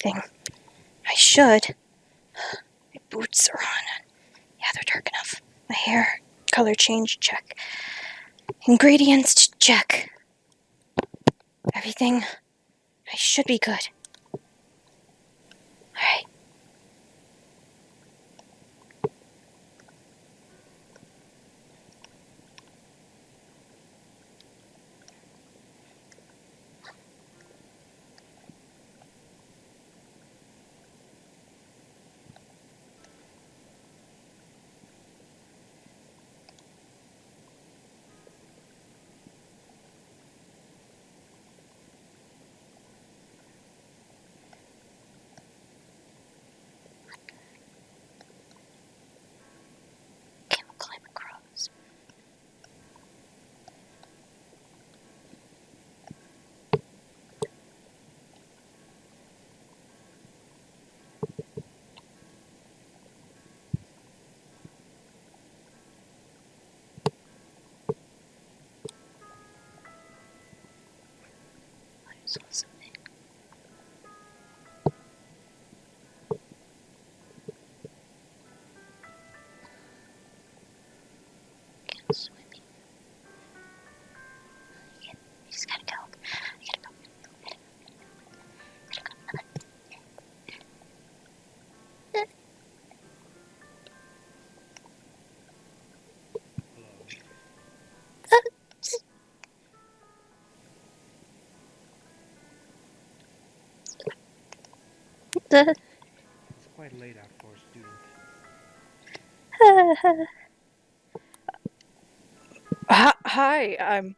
everything. I should. My boots are on. Yeah, they're dark enough. My hair, color change, check. Ingredients, check. Everything. I should be good. Alright. Chemical cross. I saw something. Can't swim. I just gotta go. I gotta go. It's quite late out for a student. Hi, I'm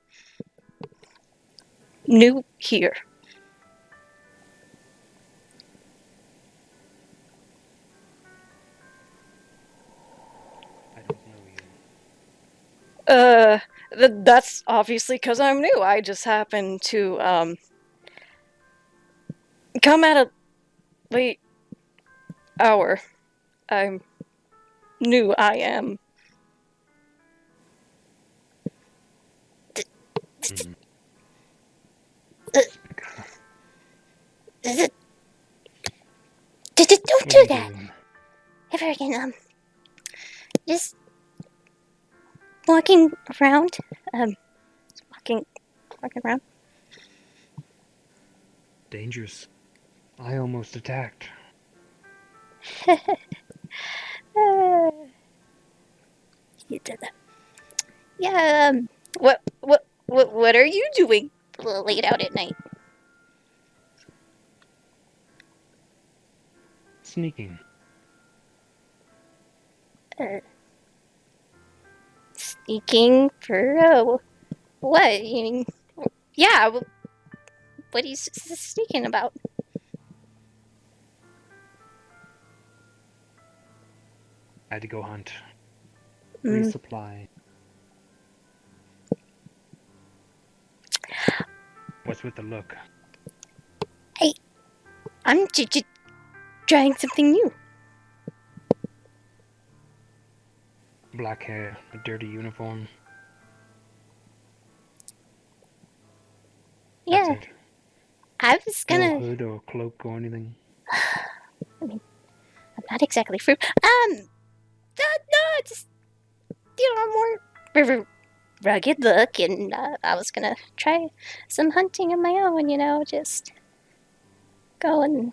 new here. I don't know you. That's obviously because I'm new. I just happened to, come at a late hour. I'm new, I am. Don't do that ever again. Just walking around. Walking around. Dangerous. I almost attacked. You did that. Yeah. What are you doing late out at night? Sneaking. Sneaking for what? You mean, yeah. What are you sneaking about? I had to go hunt. Resupply. What's with the look? I'm trying something new. Black hair, a dirty uniform. Yeah. That's it. I was gonna. No hood or cloak or anything. I mean, I'm not exactly fruit. No, just more rugged look, and I was gonna try some hunting of my own. Just go and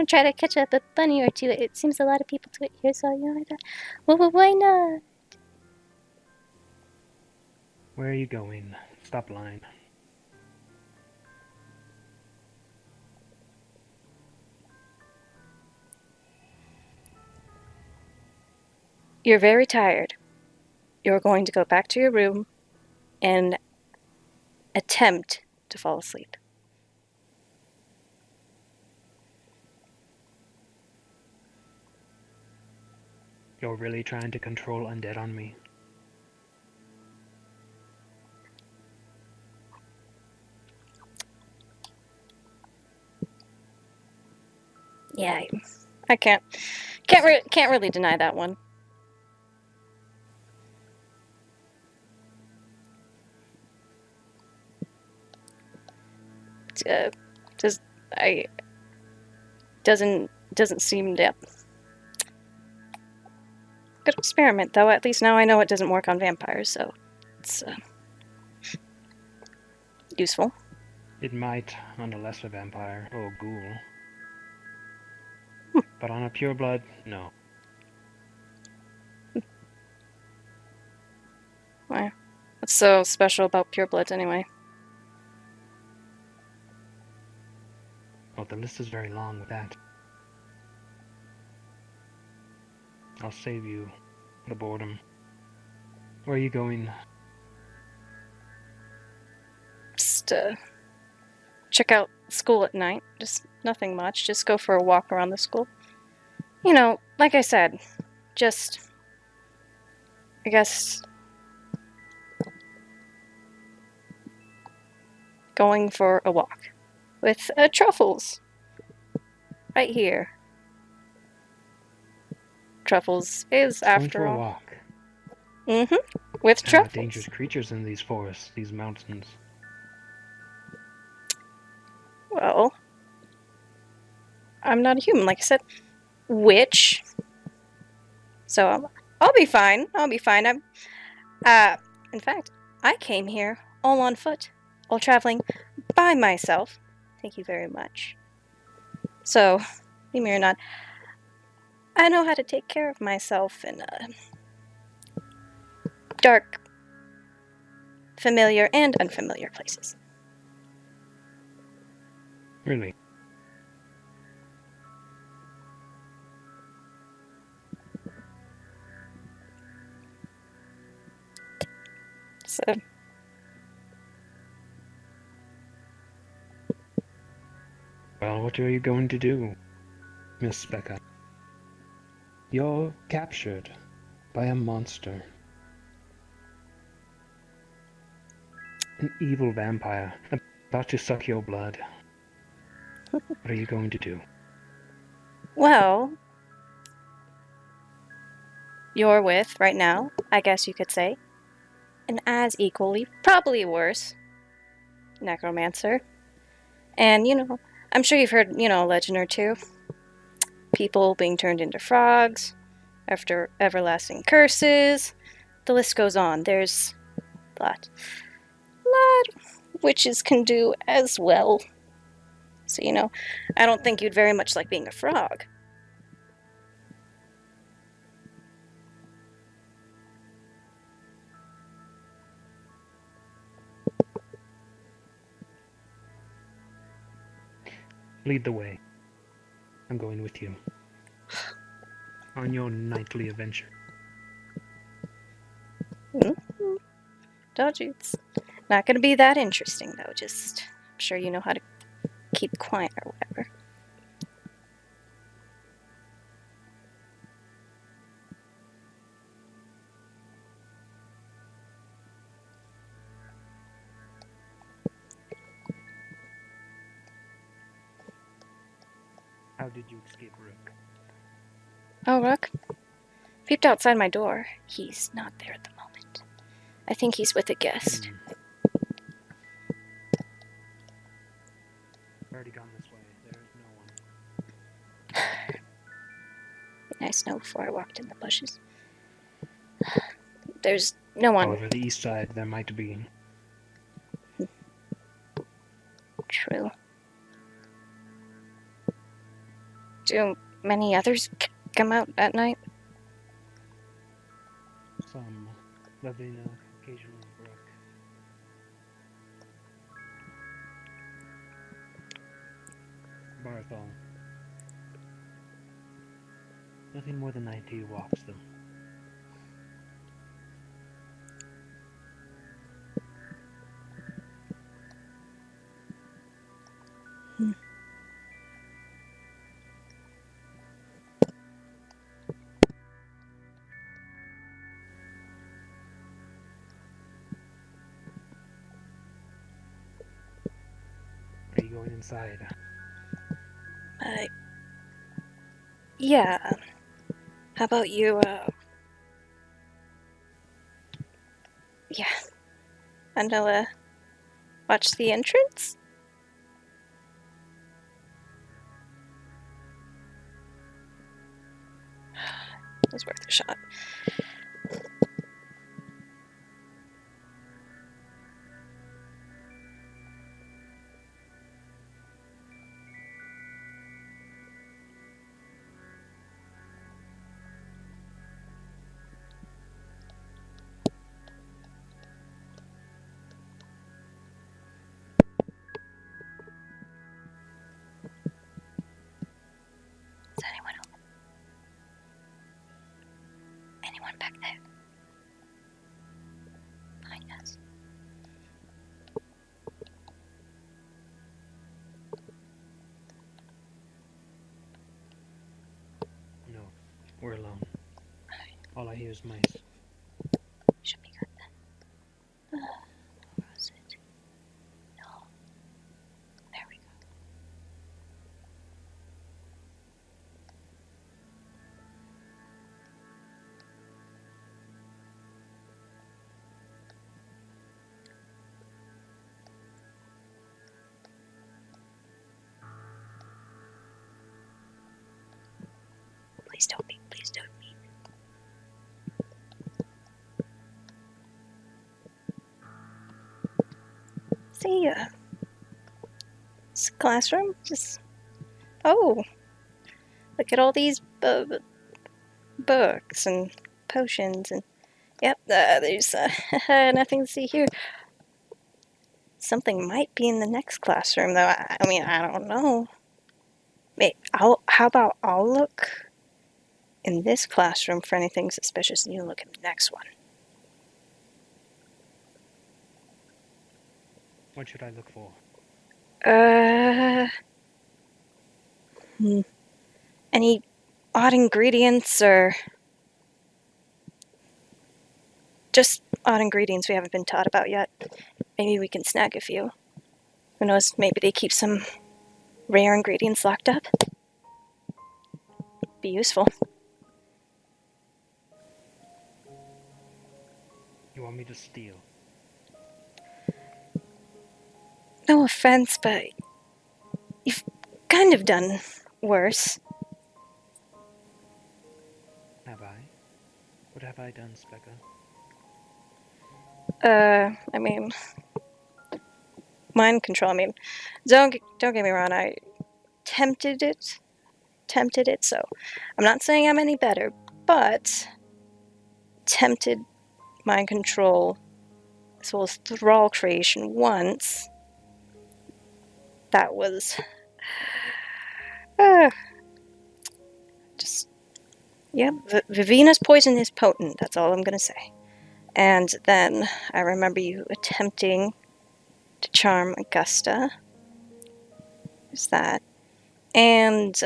try to catch up a bunny or two. It seems a lot of people do it here, so I thought, well, why not? Where are you going? Stop lying. You're very tired. You're going to go back to your room and attempt to fall asleep. You're really trying to control undead on me. Yeah, I can't really deny that one. Just I Doesn't seem to... Good experiment, though. At least now I know it doesn't work on vampires, so it's useful. It might on a lesser vampire or ghoul. But on a pureblood, no. Why? What's so special about purebloods, anyway? Oh, the list is very long with that. I'll save you the boredom. Where are you going? Just check out school at night. Just nothing much. Just go for a walk around the school. You know, like I said, just... I guess... going for a walk. With Truffles. Right here. Truffles is, after Going for all... a walk. Mm-hmm. With Truffles. Dangerous creatures in these forests, these mountains. Well... I'm not a human, like I said. Witch. So I'll be fine. I'll be fine. In fact, I came here all on foot, all traveling by myself. Thank you very much. So, believe me or not, I know how to take care of myself in dark, familiar, and unfamiliar places. Really? So, Well, what are you going to do, Miss Speca? You're captured by a monster. An evil vampire about to suck your blood. What are you going to do? well, you're with, right now, I guess you could say, an as equally, probably worse, necromancer. And, you know, I'm sure you've heard, a legend or two. People being turned into frogs, after everlasting curses. The list goes on. There's a lot witches can do as well. So, I don't think you'd very much like being a frog. Lead the way. I'm going with you. On your nightly adventure. Mm-hmm. Don't you? It's not going to be that interesting, though. Just, I'm sure you know how to keep quiet or whatever. How did you escape Rook? Oh, Rook? Peeped outside my door. He's not there at the moment. I think he's with a guest. Already gone this way. There's no one. Nice to know before I walked in the bushes. There's no one. However, the east side there might be. True. Do many others come out at night? Some Lavina, occasionally Brook. Barthol. Nothing more than 90 walks, though. Are you going inside? Yeah. How about you, yeah. And I'll, watch the entrance? It was worth a shot. Is anyone home? Anyone back there? Behind us. No, we're alone. All I hear is mice. Should be good then. Where was it? No. There we go. Please don't be. Please don't be. See, this classroom just. Oh, look at all these books and potions and. Yep, there's nothing to see here. Something might be in the next classroom, though. I mean, I don't know. How about I'll look in this classroom for anything suspicious, and you look in the next one. What should I look for? Any odd ingredients or just odd ingredients we haven't been taught about yet? Maybe we can snag a few. Who knows? Maybe they keep some rare ingredients locked up. Be useful. You want me to steal? No offense, but you've kind of done worse. Have I? What have I done, Speca? I mean, mind control. I mean, don't get me wrong. I tempted it, so I'm not saying I'm any better, but tempted mind control as well as thrall creation once. That was just yeah. Vivina's poison is potent. That's all I'm gonna say. And then I remember you attempting to charm Augusta. There's that. And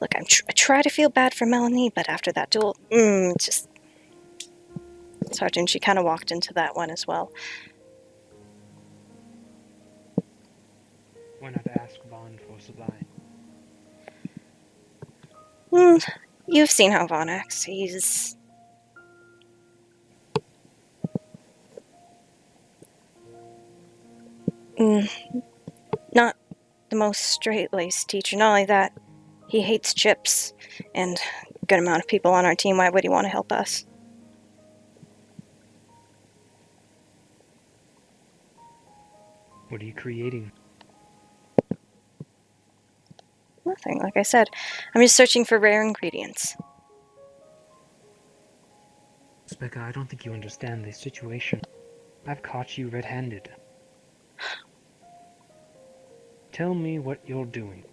look, I try to feel bad for Melanie, but after that duel, just Sergeant, she kind of walked into that one as well. Why not ask Vaughn for supply? You've seen how Vaughn acts. He's not the most straight-laced teacher. Not only that, he hates chips and a good amount of people on our team. Why would he want to help us? What are you creating? Nothing, like I said. I'm just searching for rare ingredients. Speca, I don't think you understand the situation. I've caught you red-handed. Tell me what you're doing.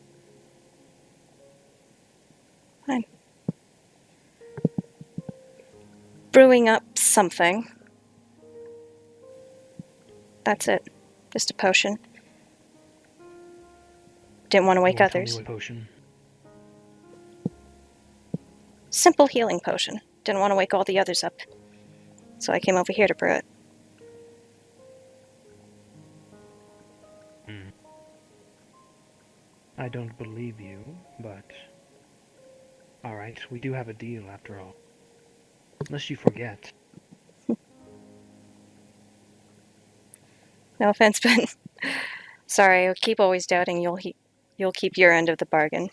Fine. Brewing up something. That's it. Just a potion. Didn't want to wake others. Tell me what potion? Simple healing potion. Didn't want to wake all the others up. So I came over here to brew it. I don't believe you, but... Alright, we do have a deal after all. Unless you forget. No offense, but sorry, I keep always doubting you'll keep your end of the bargain.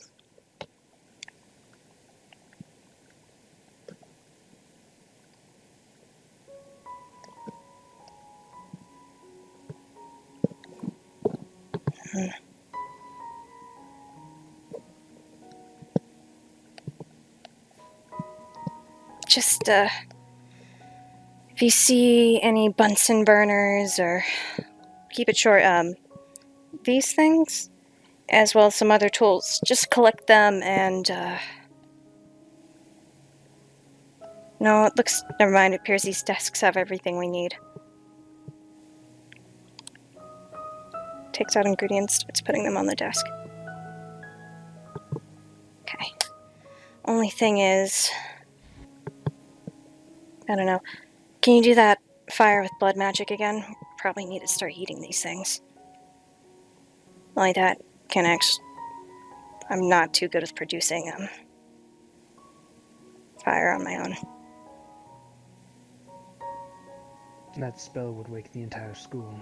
Just, if you see any Bunsen burners, or keep it short, these things, as well as some other tools, just collect them and, no, it looks, never mind, it appears these desks have everything we need. Takes out ingredients, starts putting them on the desk. Okay. Only thing is, I don't know. Can you do that fire with blood magic again? Probably need to start eating these things. Only that can actually... I'm not too good with producing fire on my own. That spell would wake the entire school.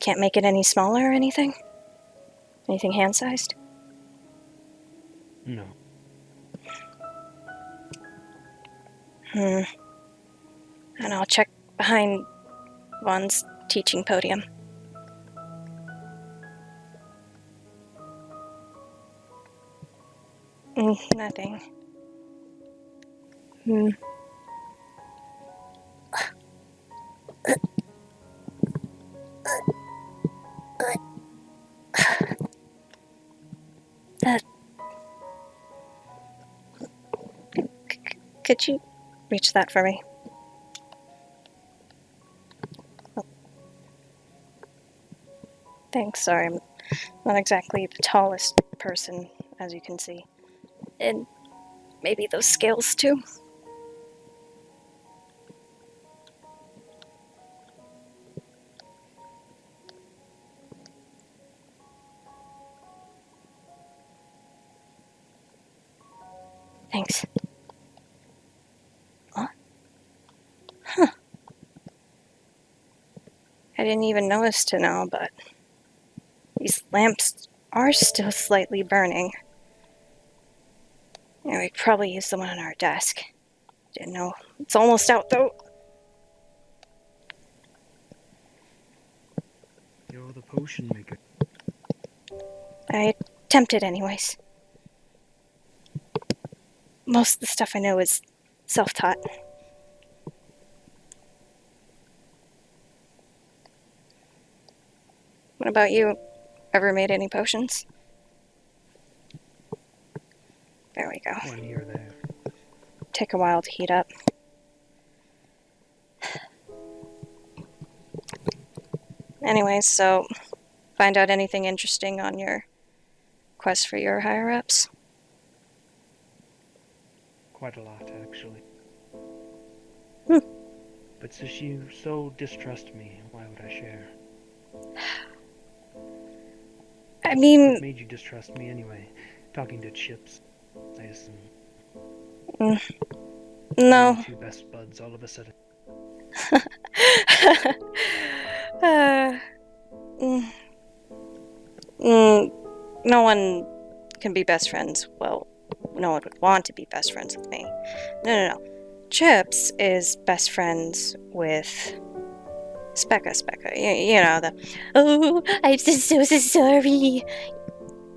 Can't make it any smaller or anything? Anything hand-sized? No. And I'll check behind Vaughn's teaching podium. Nothing. Could you reach that for me? Oh. Thanks, sorry, I'm not exactly the tallest person, as you can see. And maybe those scales, too. Thanks. What? Huh. I didn't even notice till now, but these lamps are still slightly burning. Yeah, we could probably use the one on our desk. Didn't know. It's almost out, though. You're the potion maker. I attempted anyways. Most of the stuff I know is self-taught. What about you? Ever made any potions? There we go. One here, there. Take a while to heat up. Anyways, so find out anything interesting on your quest for your higher-ups? Quite a lot, actually. Hmm. But since you so distrust me, why would I share? I mean... What made you distrust me anyway? Talking to Chips, I assume. No. Two best buds all of a sudden. No one can be best friends. Well, no one would want to be best friends with me. No. Chips is best friends with Speca. You know, the, oh, I'm so sorry.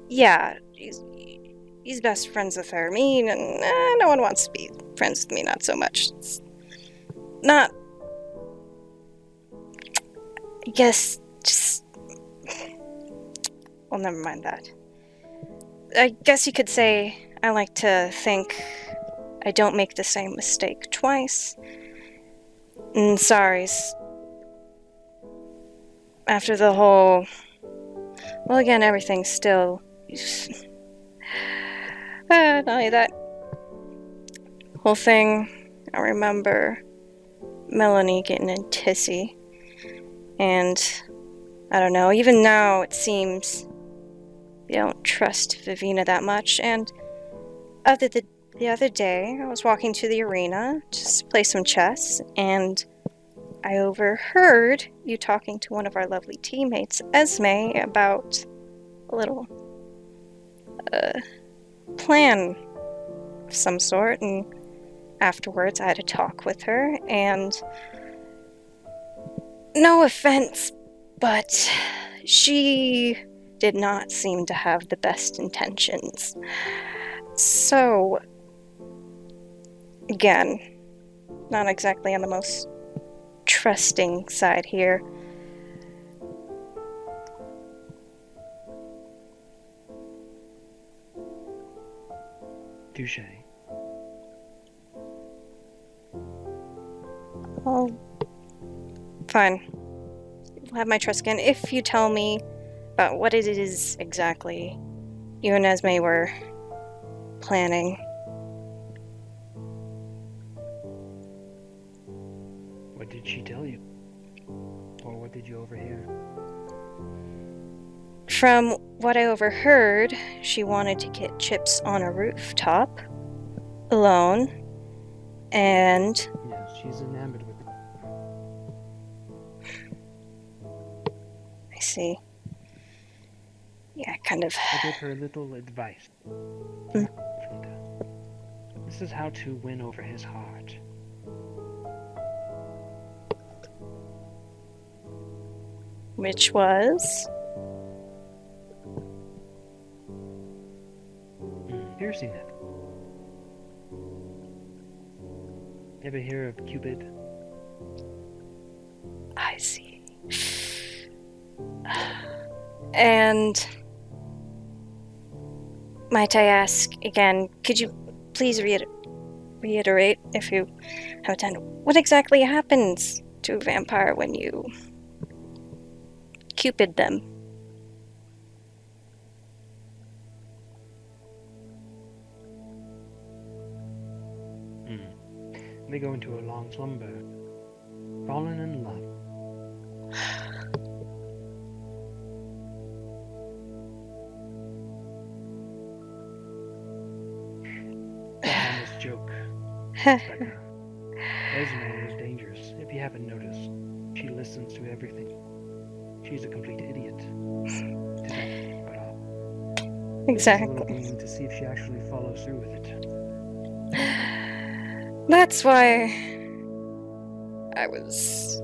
Yeah, he's best friends with her. Me, no one wants to be friends with me, not so much. It's not... I guess, just... Well, never mind that. I guess you could say I like to think I don't make the same mistake twice. And sorry, after the whole... Well, again, everything's still... not only that whole thing, I remember Melanie getting in tissy. And I don't know, even now it seems you don't trust Vivina that much. And the other day, I was walking to the arena to play some chess, and I overheard you talking to one of our lovely teammates, Esme, about a little plan of some sort. And afterwards, I had a talk with her, and No offense, but she did not seem to have the best intentions. So, again, not exactly on the most trusting side here. Touche. Well, fine. You'll have my trust again if you tell me about what it is exactly you and Esme were planning. What did she tell you? Or what did you overhear? From what I overheard, she wanted to get Chips on a rooftop, alone, and... Yes, she's enamored with it. I see. Yeah, kind of... I gave her a little advice. This is how to win over his heart. Which was? Piercing it. Ever hear of Cupid? I see. And... might I ask again, could you please reiterate, if you have time, what exactly happens to a vampire when you Cupid them? They go into a long slumber, fallen in love. A harmless joke, Speca. Esme is dangerous, if you haven't noticed. She listens to everything. She's a complete idiot. Exactly. A little game to see if she actually follows through with it. That's why I was...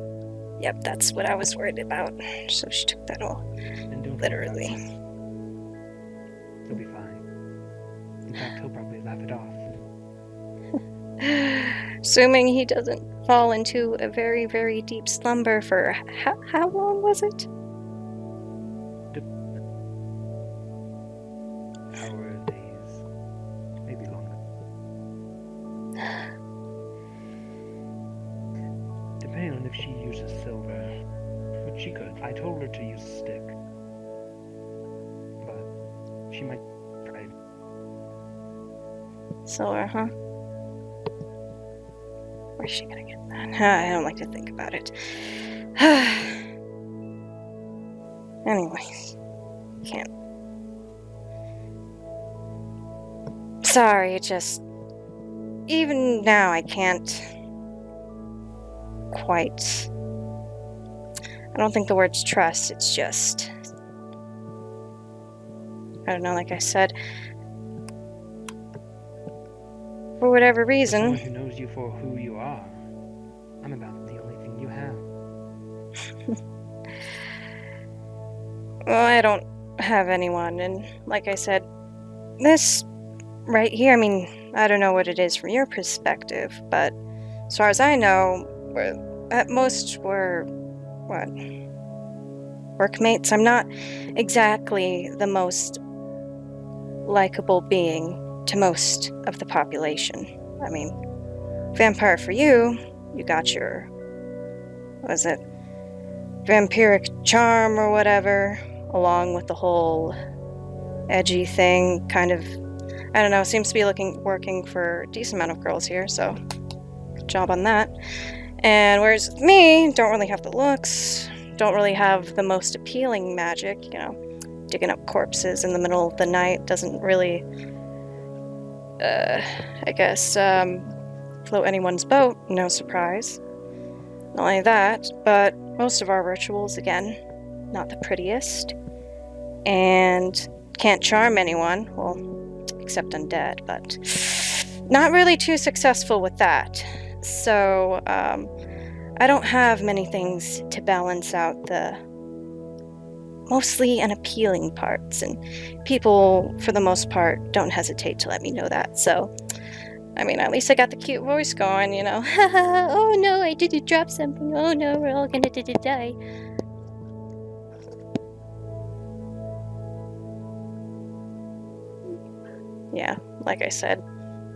Yep, that's what I was worried about. So she took that all And don't literally. He'll be fine. In fact, he'll probably laugh it off. Assuming he doesn't fall into a very, very deep slumber for how long was it? Hours, days, maybe longer. Depending on if she uses silver, which she could. I told her to use a stick, but she might try. Silver, huh? Where's she gonna get that? I don't like to think about it. Anyways, can't. Sorry, just even now I can't quite. I don't think the word's trust, it's just, I don't know, like I said, for whatever reason. For someone who knows you for who you are, I'm about the only thing you have. Well, I don't have anyone, and like I said, this right here, I mean, I don't know what it is from your perspective, but as far as I know, at most we're, what, workmates? I'm not exactly the most likable being to most of the population. I mean, vampire for you, you got your, what was it, vampiric charm or whatever, along with the whole edgy thing, kind of, I don't know, seems to be working for a decent amount of girls here, so good job on that. And whereas with me, don't really have the looks, don't really have the most appealing magic, you know, digging up corpses in the middle of the night doesn't really, I guess, float anyone's boat, no surprise. Not only that, but most of our rituals, again, not the prettiest, and can't charm anyone, well, except undead, but not really too successful with that. So, I don't have many things to balance out the mostly unappealing parts, and people, for the most part, don't hesitate to let me know that, so... I mean, at least I got the cute voice going, you know. Oh no, I did drop something. Oh no, we're all gonna die. Yeah, like I said,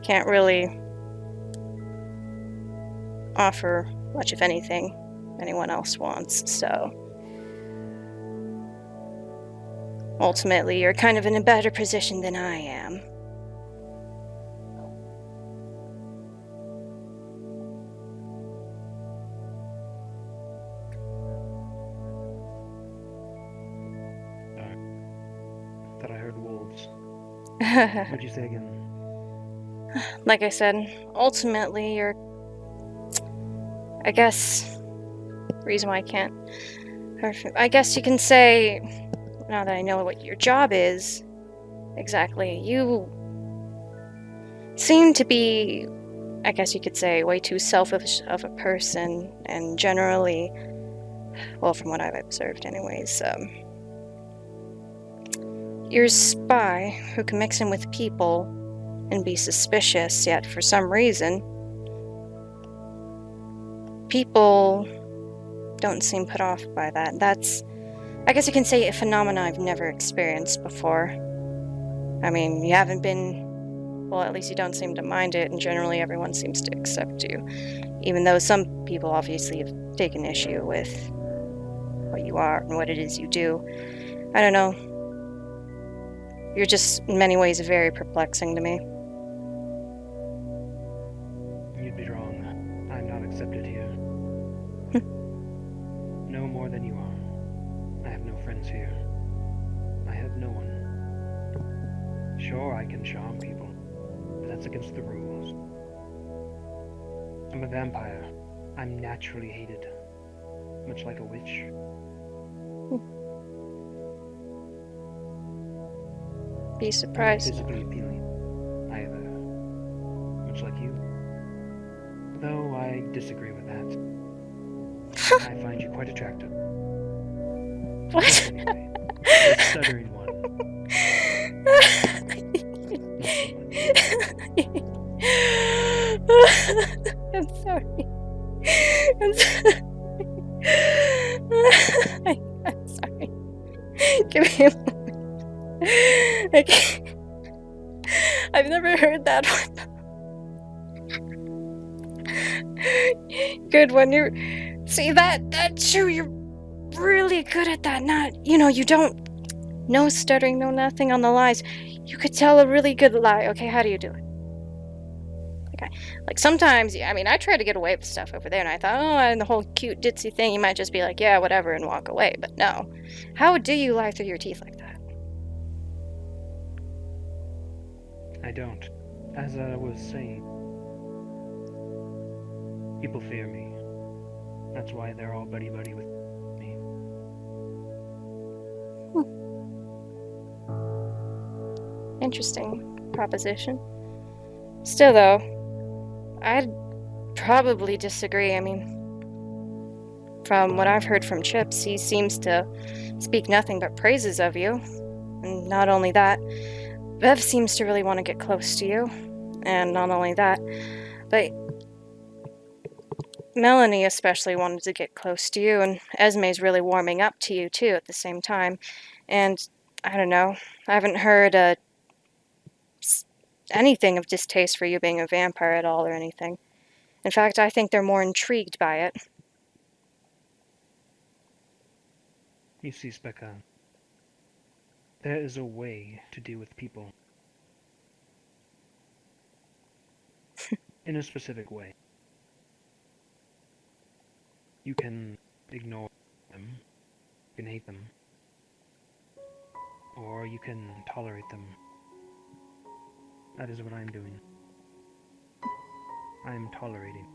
can't really offer much of anything anyone else wants, so... Ultimately, you're kind of in a better position than I am. Thought I heard wolves. What'd you say again? Like I said, ultimately, you're... I guess... reason why I can't... I guess you can say, now that I know what your job is, exactly, you seem to be, I guess you could say, way too selfish of a person, and generally, well, from what I've observed anyways, you're a spy who can mix in with people and be suspicious, yet for some reason, people don't seem put off by that. That's, I guess you can say, a phenomenon I've never experienced before. I mean, you haven't been... well, at least you don't seem to mind it, and generally everyone seems to accept you. Even though some people obviously have taken issue with what you are and what it is you do. I don't know. You're just, in many ways, very perplexing to me. You'd be wrong. I'm not accepted here. No more than you are. I have no friends here. I have no one. Sure, I can charm people, but that's against the rules. I'm a vampire. I'm naturally hated, much like a witch. Be surprised. Physically appealing, either, much like you. Though I disagree with that. I find you quite attractive. What? Anyway, the stuttering one. Not so much. I'm sorry. I'm sorry. I'm sorry. Give me a moment. I've never heard that one. Good one. See, that's true. You're really good at that. Not, you don't... no stuttering, no nothing on the lies. You could tell a really good lie. Okay, how do you do it? Like sometimes, I mean, I try to get away with stuff over there, and I thought, oh, and the whole cute ditzy thing, you might just be like, yeah, whatever, and walk away. But no. How do you lie through your teeth like that? I don't. As I was saying, people fear me. That's why they're all buddy-buddy with me. Interesting proposition. Still, though, I'd probably disagree. I mean, from what I've heard from Chips, he seems to speak nothing but praises of you. And not only that, Bev seems to really want to get close to you. And not only that, but Melanie especially wanted to get close to you, and Esme's really warming up to you too at the same time. And I don't know, I haven't heard anything of distaste for you being a vampire at all or anything. In fact, I think they're more intrigued by it. You see, Speca, there is a way to deal with people. In a specific way. You can ignore them, you can hate them, or you can tolerate them. That is what I'm doing. I'm tolerating.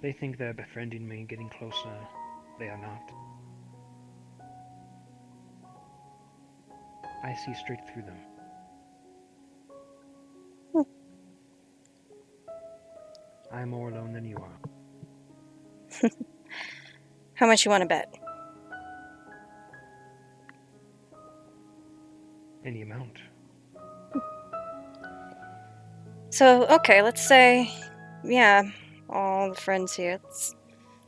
They think they're befriending me, getting closer. They are not. I see straight through them. I'm more alone than you are. How much you want to bet? Any amount. So, okay, let's say, yeah, all the friends here, let's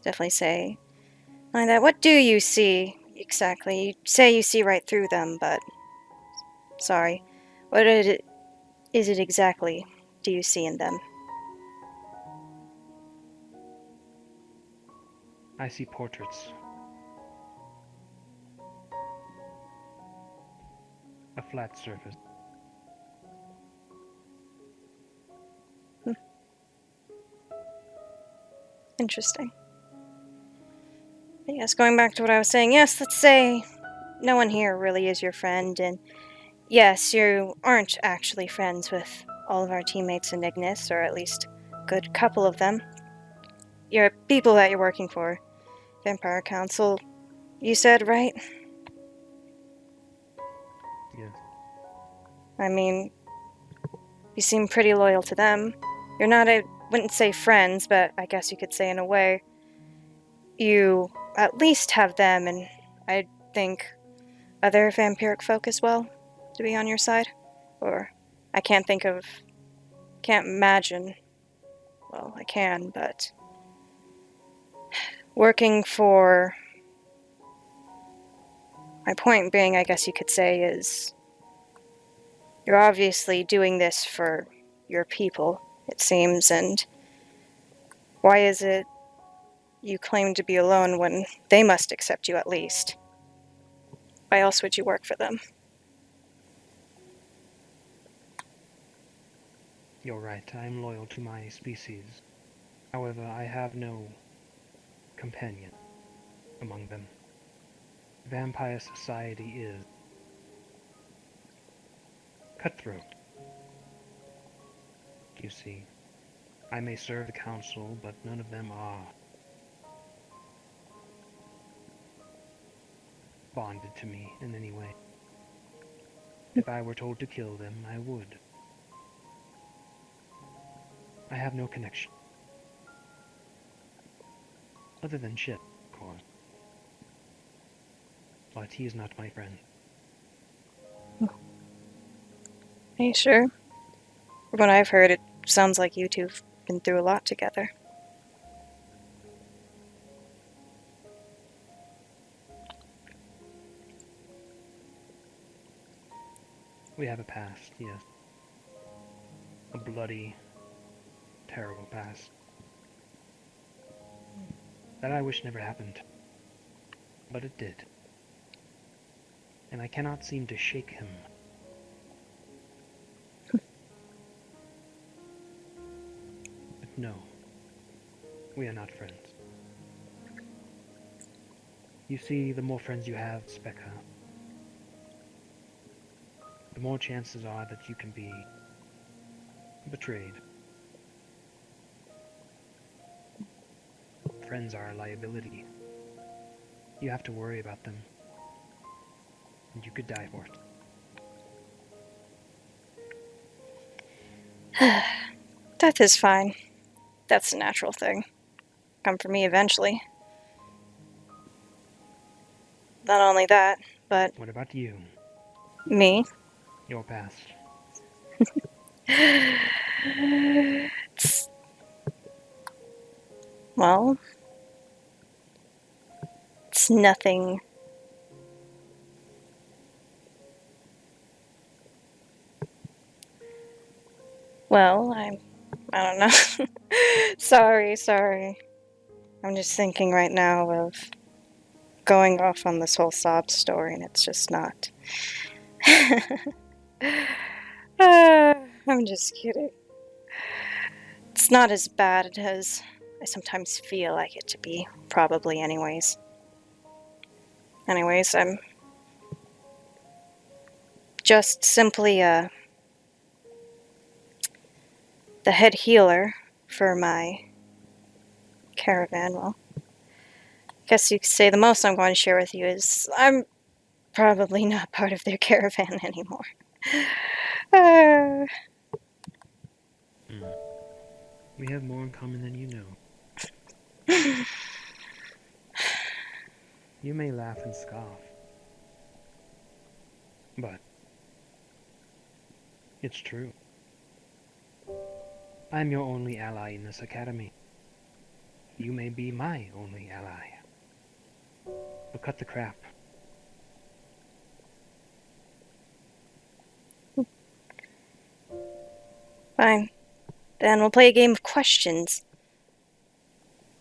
definitely say like that. What do you see exactly? You say you see right through them, but sorry. What is it exactly do you see in them? I see portraits. A flat surface. Hmm, interesting. Yes, going back to what I was saying, yes, let's say no one here really is your friend, and yes, you aren't actually friends with all of our teammates in Ignis, or at least a good couple of them. You're people that you're working for. Vampire Council, you said, right? Yes. I mean, you seem pretty loyal to them. You're not, I wouldn't say friends, but I guess you could say in a way, you at least have them, and I think other vampiric folk as well to be on your side. Or I can't imagine. Well, I can, but working for. My point being, I guess you could say, is you're obviously doing this for your people, it seems, and why is it you claim to be alone when they must accept you at least? Why else would you work for them? You're right, I am loyal to my species. However, I have no companion among them. Vampire society is cutthroat. You see, I may serve the council, but none of them are bonded to me in any way. If I were told to kill them, I would. I have no connection. Other than Chip, of course. But he is not my friend. Are you sure? From what I've heard, it sounds like you two've been through a lot together. We have a past, yes. A bloody, terrible past. That I wish never happened. But it did. And I cannot seem to shake him. But no, we are not friends. You see, the more friends you have, Speca, the more chances are that you can be betrayed. Friends are a liability. You have to worry about them. And you could die for it. Death is fine. That's a natural thing. Come for me eventually. Not only that, but What about you? me. Your past? It's, well, it's nothing. Well, I don't know. Sorry. I'm just thinking right now of going off on this whole sob story, and it's just not. I'm just kidding. It's not as bad as I sometimes feel like it to be, probably, anyways. Anyways, I'm just simply the head healer for my caravan. Well, I guess you could say the most I'm going to share with you is I'm probably not part of their caravan anymore. Uh, Hmm. We have more in common than you know. You may laugh and scoff, but it's true. I'm your only ally in this academy. You may be my only ally. So cut the crap. Fine. Then we'll play a game of questions.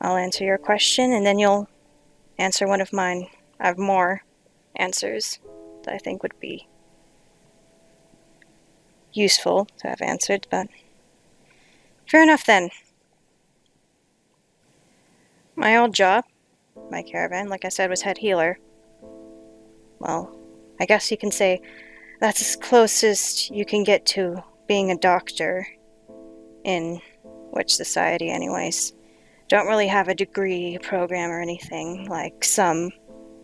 I'll answer your question, and then you'll answer one of mine. I have more answers that I think would be useful to have answered, but fair enough then. My old job, my caravan, like I said, was head healer. Well, I guess you can say that's as closest you can get to being a doctor in which society, anyways. Don't really have a degree program or anything like some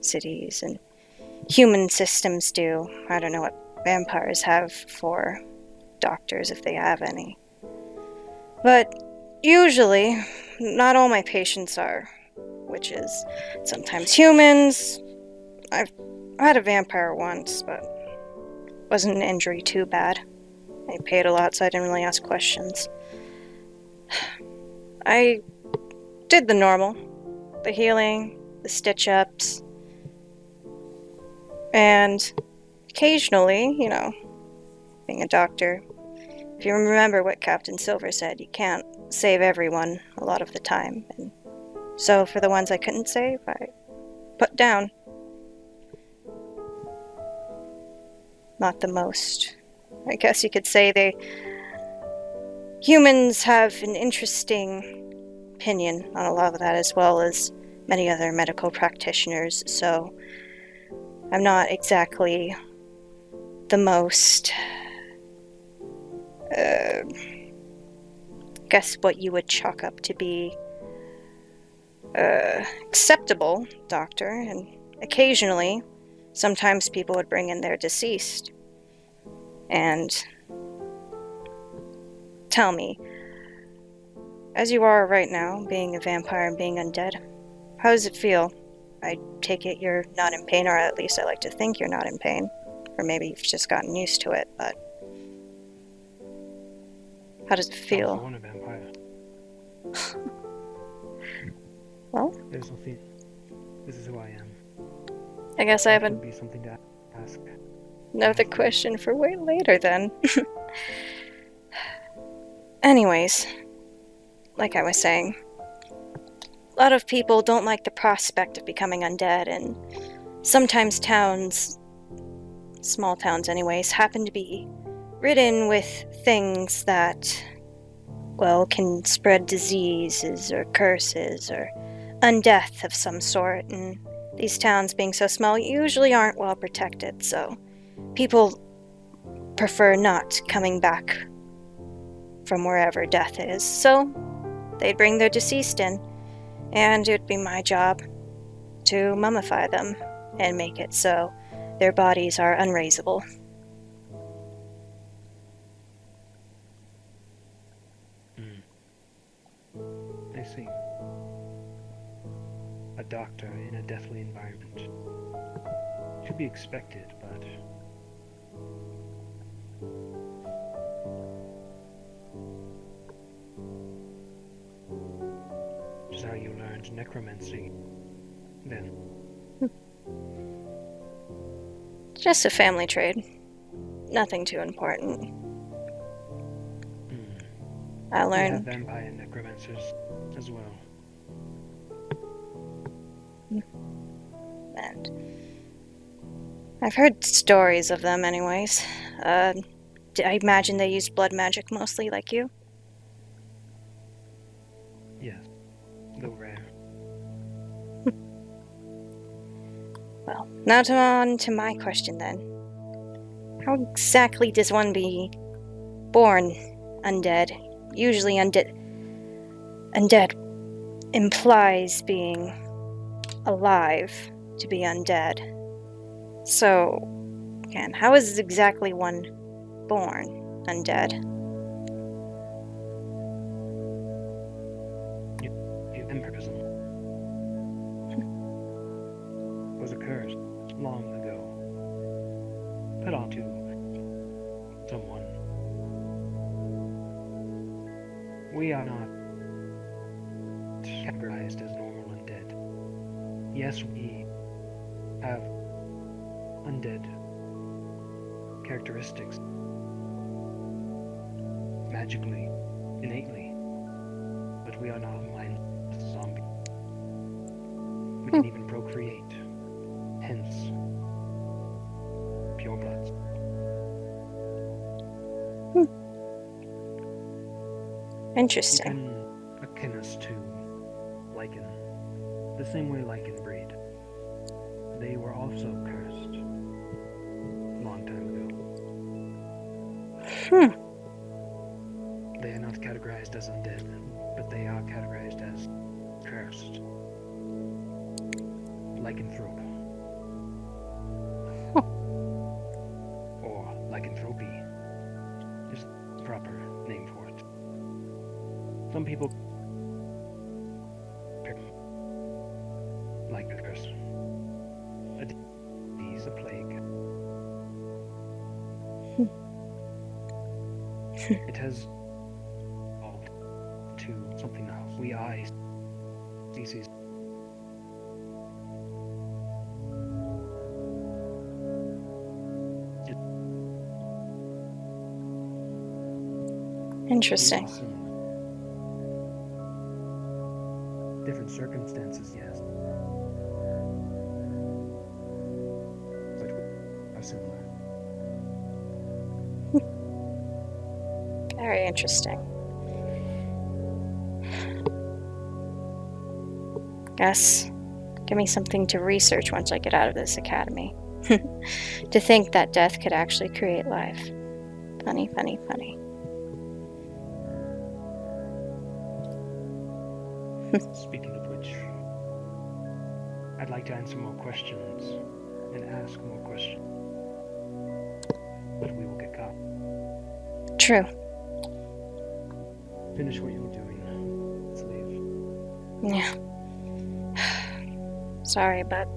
cities and human systems do. I don't know what vampires have for doctors, if they have any. But usually, not all my patients are witches. Sometimes humans. I've had a vampire once, but wasn't an injury too bad. I paid a lot, so I didn't really ask questions. I did the normal. The healing, the stitch-ups, and occasionally, being a doctor, if you remember what Captain Silver said, you can't save everyone a lot of the time. And so for the ones I couldn't save, I put down. Not the most. I guess you could say humans have an interesting opinion on a lot of that, as well as many other medical practitioners, so I'm not exactly the most, guess what you would chalk up to be acceptable doctor, and occasionally, sometimes people would bring in their deceased and tell me, as you are right now, being a vampire and being undead, how does it feel? I take it you're not in pain, or at least I like to think you're not in pain. Or maybe you've just gotten used to it, but how does it I was feel? born a vampire. Well, There's nothing. This is who I am. I guess I have That would be something to ask. another question for way later then. Anyways, like I was saying, a lot of people don't like the prospect of becoming undead, and sometimes towns, small towns anyways, happen to be ridden with things that, well, can spread diseases or curses or undeath of some sort, and these towns being so small usually aren't well protected, so people prefer not coming back from wherever death is, so they'd bring their deceased in, and it would be my job to mummify them and make it so their bodies are unraisable. I see. A doctor in a deathly environment. To be expected, but just how you learned necromancy, then. Just a family trade. Nothing too important. I We have learned. vampire necromancers as well. And I've heard stories of them, anyways. I imagine they use blood magic mostly, like you. Yes, though rare. Well, now on to my question then. How exactly does one be born undead? Usually undead implies being alive to be undead. So, again, how is exactly one born undead? You vampirism. put onto someone. We are not categorized as normal undead. Yes, we have undead characteristics magically, innately, but we are not mindless zombies. We can even procreate, hence purebloods. Interesting. You can akin us to lichen, the same way lichen breed. They were also cursed a long time ago. They are not categorized as undead, but they are categorized as cursed. Lycanthrope. Or lycanthropy is the proper name for it. Some people like a curse. A disease, a plague. It has evolved to something else. We are a species. Interesting. Different circumstances, yes. But we are similar. Very interesting. Guess give me something to research once I get out of this academy. To think that death could actually create life. Funny, funny, funny. Speaking of which, I'd like to answer more questions and ask more questions. But we will get caught. True. Finish what you were doing. Let's leave. Yeah. Sorry, but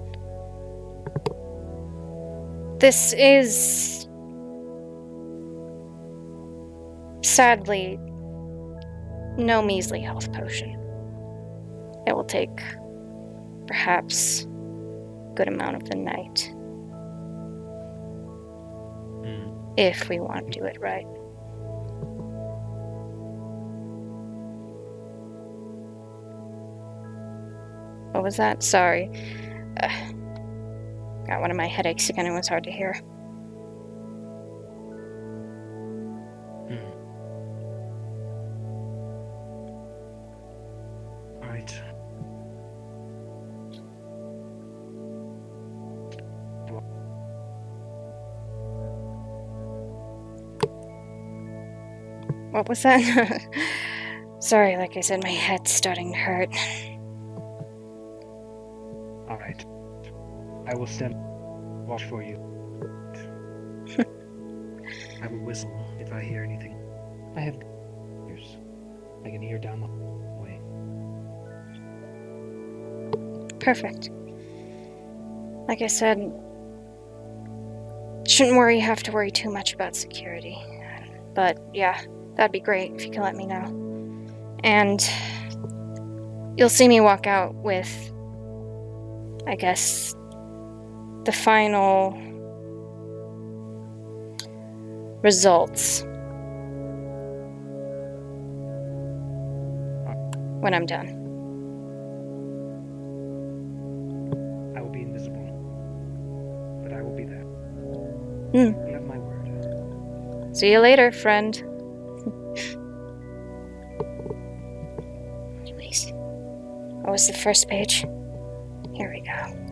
this is sadly no measly health potion. It will take perhaps a good amount of the night if we want to do it right. What was that? Sorry. Got one of my headaches again. It was hard to hear. Alright. What was that? Sorry, like I said, my head's starting to hurt. Alright. I will stand watch for you. I will whistle if I hear anything. I have ears. I can hear down the way. Perfect. Like I said, shouldn't have to worry too much about security. But yeah, that'd be great if you could let me know. And you'll see me walk out with, I guess, the final results when I'm done. I will be invisible, but I will be there. You have my word. See you later, friend. Anyways, what was the first page? Here we go.